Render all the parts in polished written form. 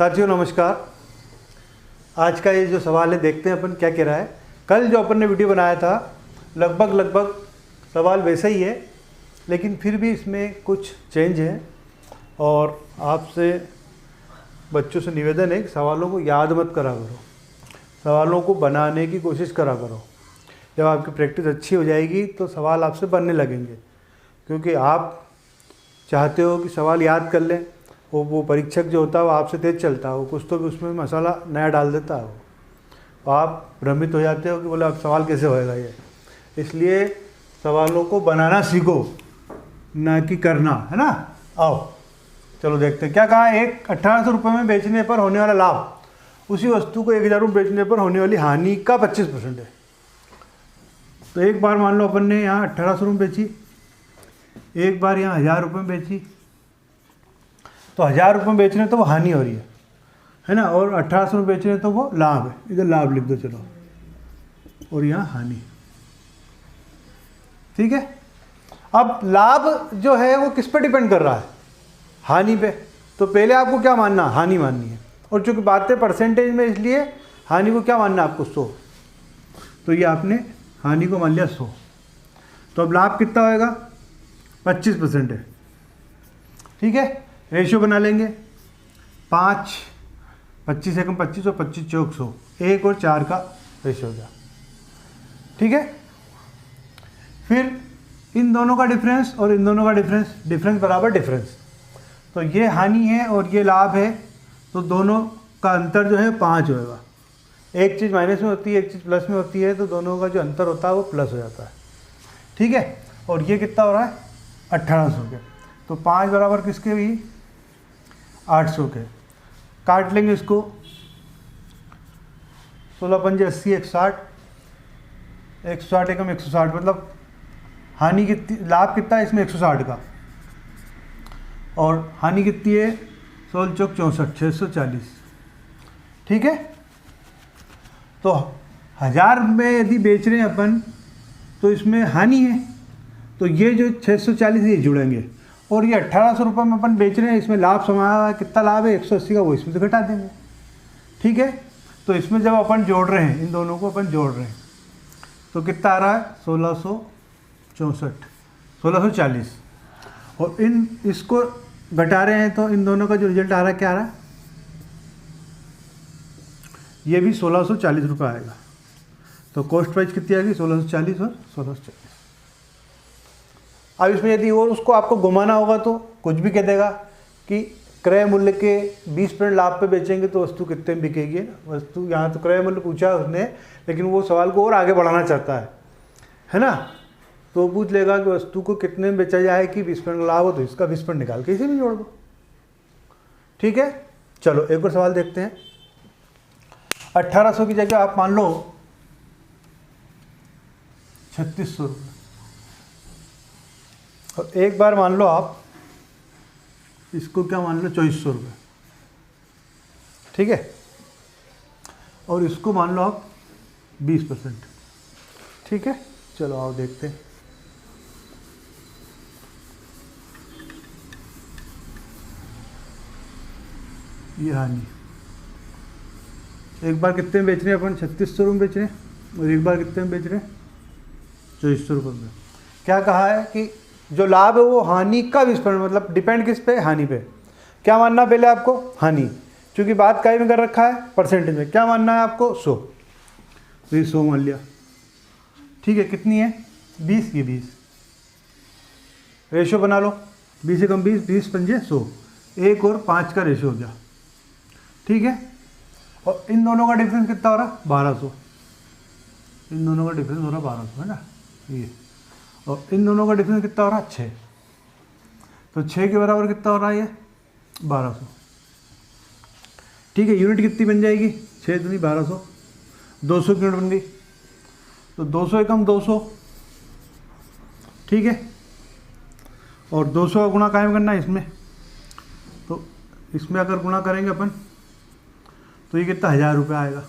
साथियों नमस्कार। आज का ये जो सवाल है देखते हैं अपन क्या कह रहा है। कल जो अपन ने वीडियो बनाया था लगभग सवाल वैसा ही है, लेकिन फिर भी इसमें कुछ चेंज है और आपसे बच्चों से निवेदन है कि सवालों को याद मत करा करो, सवालों को बनाने की कोशिश करा करो। जब आपकी प्रैक्टिस अच्छी हो जाएगी तो सवाल आपसे बनने लगेंगे, क्योंकि आप चाहते हो कि सवाल याद कर लें। वो परीक्षक जो होता है वो आपसे तेज़ चलता है, वो कुछ तो भी उसमें मसाला नया डाल देता है। वो आप भ्रमित हो जाते हो कि बोले अब सवाल कैसे होएगा ये। इसलिए सवालों को बनाना सीखो, ना कि करना, है ना। आओ चलो देखते हैं क्या कहा है। 1800 रुपये में बेचने पर होने वाला लाभ उसी वस्तु को 1000 रुपये बेचने पर होने वाली हानि का 25% है। तो एक बार मान लो अपन ने यहाँ 1800 रुपये बेची, एक बार यहाँ 1000 रुपये में बेची, तो 1000 रुपये में बेच रहे हैं तो वो हानि हो रही है ना, और 1800 में बेच रहे हैं तो वो लाभ है। इधर लाभ लिख दो चलो, और यहाँ हानि। ठीक है। अब लाभ जो है वो किस पे डिपेंड कर रहा है? हानि पे। तो पहले आपको क्या मानना? हानि माननी है। और चूंकि बातें परसेंटेज में, इसलिए हानि को क्या मानना है आपको? 100। तो ये आपने हानि को मान लिया 100। तो अब लाभ कितना होएगा? 25% है। ठीक है। रेशियो बना लेंगे 5, 25 एकम 25 और 25 चौक 100, 1 और 4 का रेशियो हो गया। ठीक है। फिर इन दोनों का डिफरेंस और इन दोनों का डिफरेंस बराबर डिफरेंस। तो ये हानि है और ये लाभ है, तो दोनों का अंतर जो है 5 होएगा। एक चीज़ माइनस में होती है, एक चीज़ प्लस में होती है, तो दोनों का जो अंतर होता है वो प्लस हो जाता है। ठीक है। और ये कितना हो रहा है? 1800 के। तो 5 बराबर किसके भी? 800 के। काट लेंगे इसको, 16 पंजे 80, 160, 160 एकम 160, मतलब हानि कितनी, लाभ कितना है इसमें? 160 का। और हानि कितनी है? 16 चौक 64, 640। ठीक है। तो 1000 में यदि बेच रहे हैं अपन तो इसमें हानि है, तो ये जो 640 ये जुड़ेंगे, और ये 1800 रुपये में अपन बेच रहे हैं, इसमें लाभ समाया हुआ है। कितना लाभ है? 180 का, वो इसमें से घटा देंगे। ठीक है। तो इसमें जब अपन जोड़ रहे हैं, इन दोनों को अपन जोड़ रहे हैं, तो कितना आ रहा है? 1664, 1640। और इसको घटा रहे हैं, तो इन दोनों का जो रिजल्ट आ रहा है क्या आ रहा है? ये भी 1640 रुपये आएगा। तो कॉस्ट प्राइस कितनी आएगी? 1640 और 1640। अब इसमें यदि और उसको आपको घुमाना होगा तो कुछ भी कह देगा कि क्रय मूल्य के 20% लाभ पे बेचेंगे तो वस्तु कितने में बिकेगी। वस्तु यहाँ तो क्रय मूल्य पूछा है उसने, लेकिन वो सवाल को और आगे बढ़ाना चाहता है ना। तो पूछ लेगा कि वस्तु को कितने में बेचा जाए कि 20% लाभ हो, तो इसका 20% निकाल के इसे भी जोड़ दो। ठीक है। चलो एक और सवाल देखते हैं। 1800 की जगह आप मान लो 3600 रुपये, और एक बार मान लो आप इसको क्या मान लो 2400 रुपये। ठीक है। और इसको मान लो आप 20%। ठीक है। चलो आओ देखते हैं। ये हानि, एक बार कितने में बेच रहे हैं अपन? 3600 रुपये बेच रहे हैं, और एक बार कितने में बेच रहे हैं? 2400 रुपये में। क्या कहा है कि जो लाभ है वो हानि का 20%, मतलब डिपेंड किस पे? हानि पे। क्या मानना पहले आपको? हानि। क्योंकि बात काय में कर रखा है? परसेंटेज में। क्या मानना है आपको? 100। तो ये 100 मान लिया। ठीक है। कितनी है? 20, ये 20। रेशियो बना लो, 20 एकम 20, 20 पंजे 100, 1 और 5 का रेशियो हो गया। ठीक है। और इन दोनों का डिफरेंस कितना हो रहा है? 1200। इन दोनों का डिफरेंस हो रहा है 1200, है ना ये। और इन दोनों का डिफरेंस कितना हो रहा है? 6। तो 6 के बराबर कितना हो रहा है? ये 1200। ठीक है। यूनिट कितनी बन जाएगी? 6 दूनी 1200, 200 की यूनिट बन गई। तो 200 एकम 200। ठीक है। और 200 का गुणा कायम करना है इसमें, तो इसमें अगर गुणा करेंगे अपन तो ये कितना? 1000 रुपये आएगा।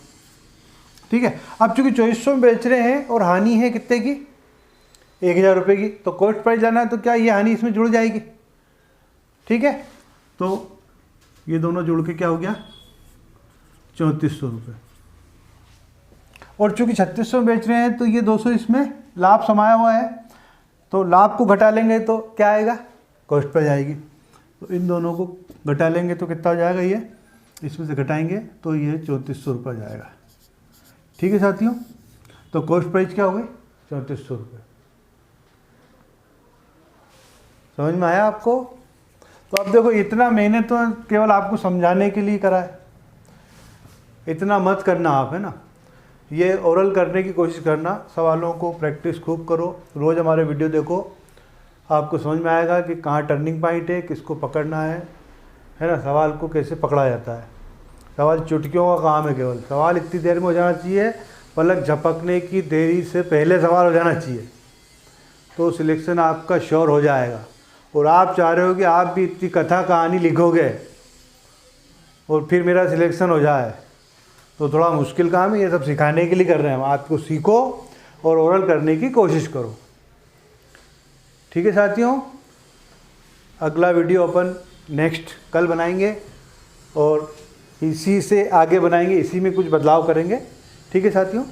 ठीक है। अब चूंकि 2400 में बेच रहे हैं और हानि है कितने की? 1000 रुपये की, तो कॉस्ट प्राइस जाना है, तो क्या ये हानि इसमें जुड़ जाएगी? ठीक है। तो ये दोनों जुड़ के क्या हो गया? 3400 रुपये। और चूँकि 3600 में बेच रहे हैं तो ये 200 इसमें लाभ समाया हुआ है, तो लाभ को घटा लेंगे तो क्या आएगा, कॉस्ट पर जाएगी। तो इन दोनों को घटा लेंगे तो कितना हो जाएगा, ये इसमें से घटाएंगे तो ये 3400 रुपये जाएगा। ठीक है साथियों, तो कॉस्ट प्राइस क्या हो गई, 3400 रुपये। समझ में आया आपको? तो अब देखो, इतना मैंने तो केवल आपको समझाने के लिए करा है, इतना मत करना आप, है ना। ये ओरल करने की कोशिश करना, सवालों को प्रैक्टिस खूब करो, रोज़ हमारे वीडियो देखो, आपको समझ में आएगा कि कहाँ टर्निंग पॉइंट है, किसको पकड़ना है ना, सवाल को कैसे पकड़ा जाता है। सवाल चुटकियों का काम है केवल, सवाल इतनी देर में हो जाना चाहिए, पलक झपकने की देरी से पहले सवाल हो जाना चाहिए, तो सिलेक्शन आपका श्योर हो जाएगा। और आप चाह रहे हो कि आप भी इतनी कथा कहानी लिखोगे और फिर मेरा सिलेक्शन हो जाए, तो थोड़ा मुश्किल काम है। ये सब सिखाने के लिए कर रहे हैं हम, आपको सीखो और ओरल करने की कोशिश करो। ठीक है साथियों, अगला वीडियो अपन नेक्स्ट कल बनाएंगे और इसी से आगे बनाएंगे, इसी में कुछ बदलाव करेंगे। ठीक है साथियों।